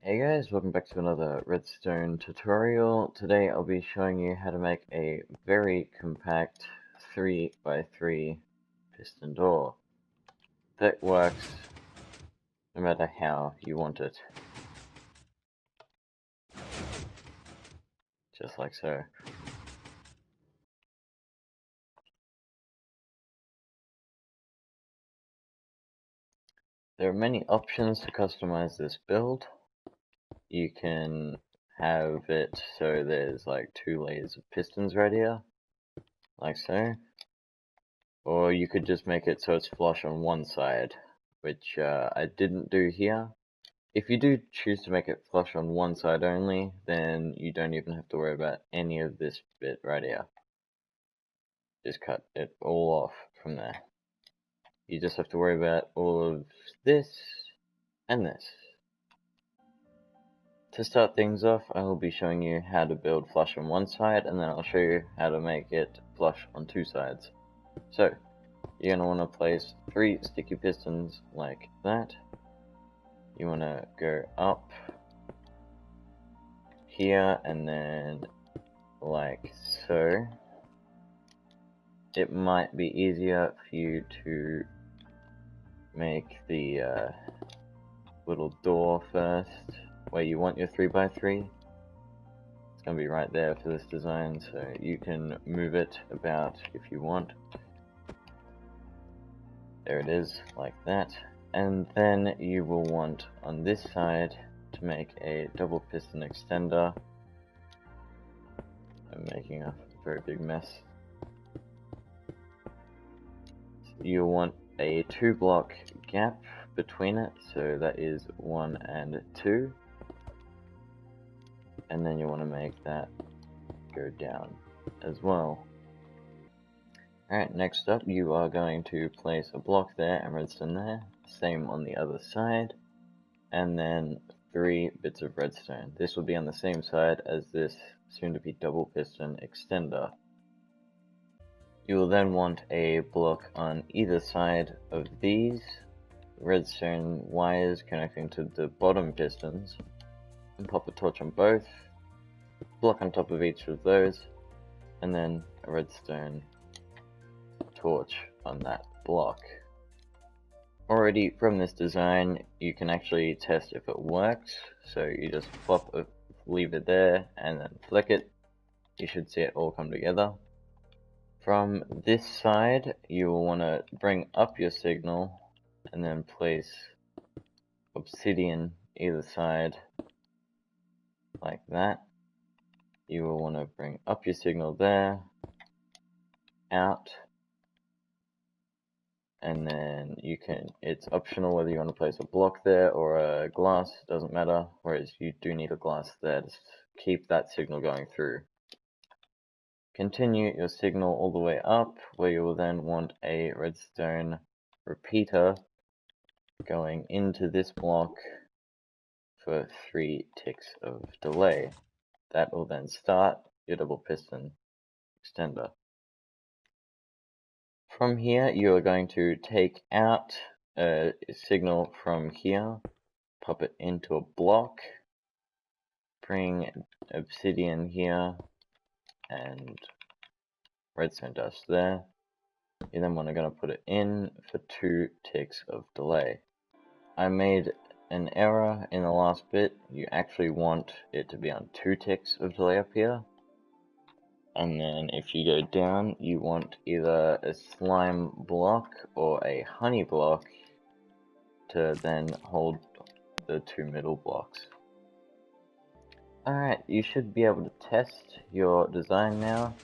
Hey guys, welcome back to another redstone tutorial. Today I'll be showing you how to make a very compact 3x3 piston door that works no matter how you want it. Just like so. There are many options to customize this build. You can have it so there's like 2 layers of pistons right here, like so. Or you could just make it so it's flush on one side, which I didn't do here. If you do choose to make it flush on one side only, then you don't even have to worry about any of this bit right here. Just cut it all off from there. You just have to worry about all of this and this. To start things off, I will be showing you how to build flush on one side, and then I'll show you how to make it flush on 2 sides. So, you're going to want to place 3 sticky pistons like that. You want to go up here and then like so. It might be easier for you to make the little door first where you want your 3x3. It's going to be right there for this design, so you can move it about if you want. There it is, like that. And then you will want on this side to make a double piston extender. I'm making a very big mess. You'll want a 2-block gap between it, so that is 1 and 2. And then you want to make that go down as well. Alright, next up you are going to place a block there and redstone there. Same on the other side. And then 3 bits of redstone. This will be on the same side as this soon to be double piston extender. You will then want a block on either side of these redstone wires connecting to the bottom pistons, and pop a torch on both, block on top of each of those, and then a redstone torch on that block. Already from this design you can actually test if it works, so you just leave it there and then flick it. You should see it all come together. From this side, you will want to bring up your signal and then place obsidian either side like that. You will want to bring up your signal there, out, and then you can, it's optional whether you want to place a block there or a glass, doesn't matter, whereas you do need a glass there to keep that signal going through. Continue your signal all the way up, where you will then want a redstone repeater going into this block for 3 ticks of delay. That will then start your double piston extender. From here, you are going to take out a signal from here, pop it into a block, bring obsidian here, and redstone dust there. You then want to put it in for 2 ticks of delay. I made an error in the last bit. You actually want it to be on 2 ticks of delay up here. And then if you go down, you want either a slime block or a honey block to then hold the 2 middle blocks. Alright, you should be able to test your design now.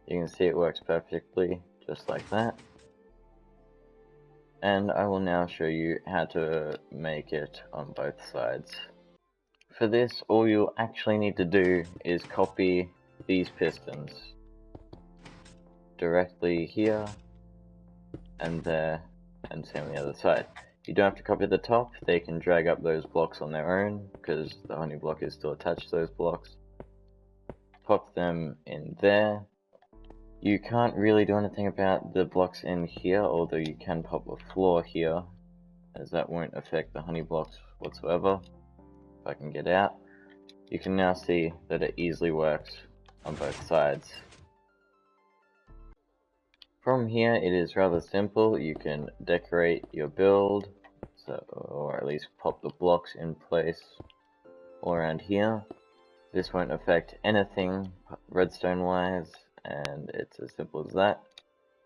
You can see it works perfectly, just like that. And I will now show you how to make it on both sides. For this, all you'll actually need to do is copy these pistons directly here and there, and same on the other side. You don't have to copy the top, they can drag up those blocks on their own because the honey block is still attached to those blocks. Pop them in there. You can't really do anything about the blocks in here, although you can pop a floor here, as that won't affect the honey blocks whatsoever. if I can get out, you can now see that it easily works on both sides. From here it is rather simple. You can decorate your build, or at least pop the blocks in place all around here. This won't affect anything redstone wise, and it's as simple as that.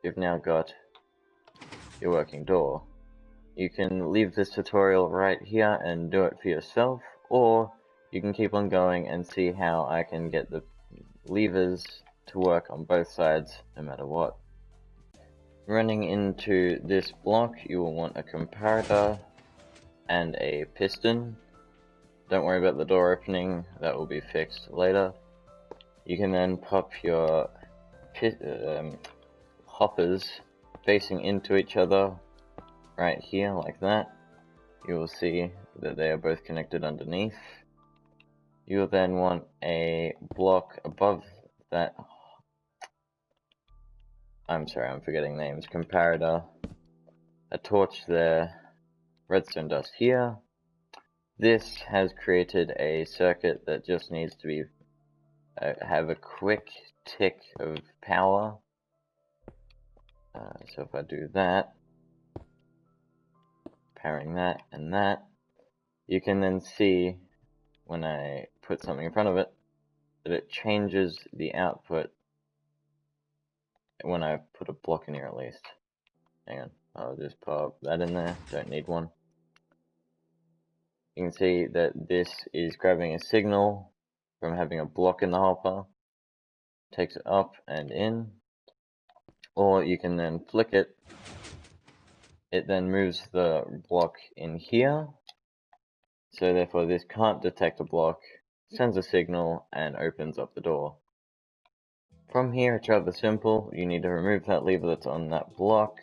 You've now got your working door. You can leave this tutorial right here and do it for yourself, or you can keep on going and see how I can get the levers to work on both sides no matter what. Running into this block, you will want a comparator and a piston. Don't worry about the door opening, that will be fixed later. You can then pop your hoppers facing into each other right here like that. You will see that they are both connected underneath. You will then want a block above that. I'm sorry, I'm forgetting names. Comparator, a torch there, redstone dust here. This has created a circuit that just needs to be have a quick tick of power. So if I do that, powering that and that, you can then see when I put something in front of it that it changes the output when I put a block in here at least. Hang on, I'll just pop that in there, don't need one. You can see that this is grabbing a signal from having a block in the hopper, takes it up and in, or you can then flick it. It then moves the block in here, so therefore this can't detect a block, sends a signal, and opens up the door. From here it's rather simple. You need to remove that lever that's on that block.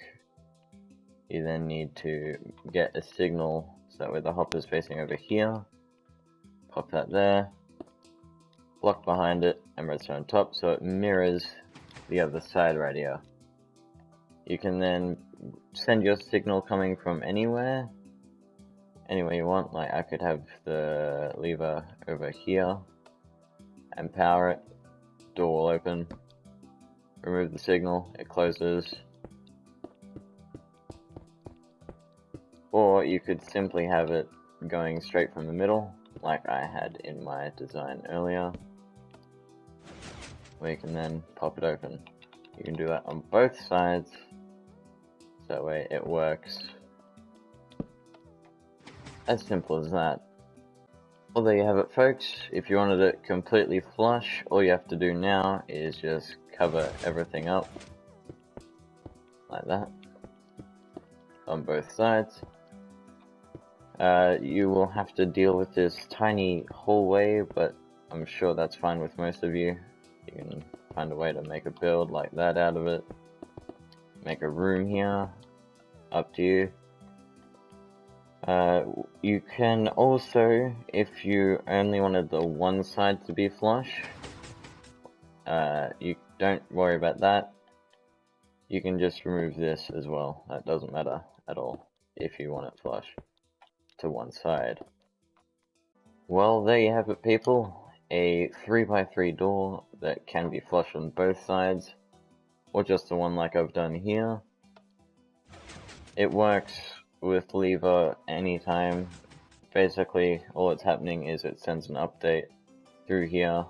You then need to get a signal so that way the hopper's facing over here. Pop that there, block behind it, and redstone on top so it mirrors the other side right here. You can then send your signal coming from anywhere you want. Like I could have the lever over here and power it, door will open, remove the signal, it closes. Or you could simply have it going straight from the middle, like I had in my design earlier, where you can then pop it open. You can do that on both sides, so that way it works. As simple as that. Well, there you have it, folks. If you wanted it completely flush, all you have to do now is just cover everything up like that on both sides. You will have to deal with this tiny hallway, but I'm sure that's fine with most of you. You can find a way to make a build like that out of it. Make a room here, up to you. You can also, if you only wanted the one side to be flush, you don't worry about that. You can just remove this as well. That doesn't matter at all if you want it flush to one side. Well, there you have it, people. A 3x3 door that can be flush on both sides, or just the one like I've done here. It works with lever anytime. Basically, all that's happening is it sends an update through here.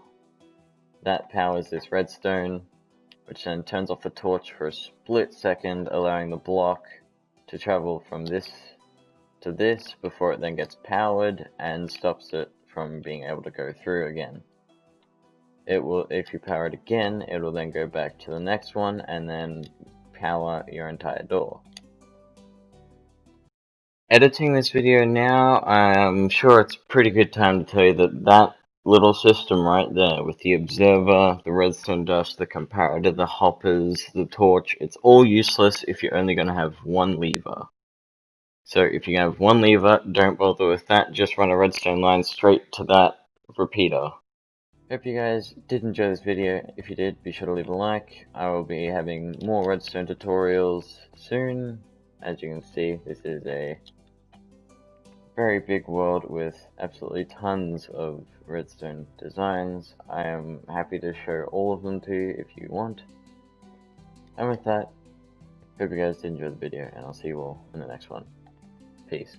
That powers this redstone, which then turns off the torch for a split second, allowing the block to travel from this to this before it then gets powered and stops it from being able to go through again. It will, if you power it again, it will then go back to the next one and then power your entire door. Editing this video now, I'm sure it's a pretty good time to tell you that that little system right there with the observer, the redstone dust, the comparator, the hoppers, the torch, it's all useless if you're only going to have one lever. So if you have one lever, don't bother with that, just run a redstone line straight to that repeater. Hope you guys did enjoy this video. If you did, be sure to leave a like. I will be having more redstone tutorials soon. As you can see, this is a very big world with absolutely tons of redstone designs. I am happy to show all of them to you if you want. And with that, hope you guys did enjoy the video, and I'll see you all in the next one. Peace.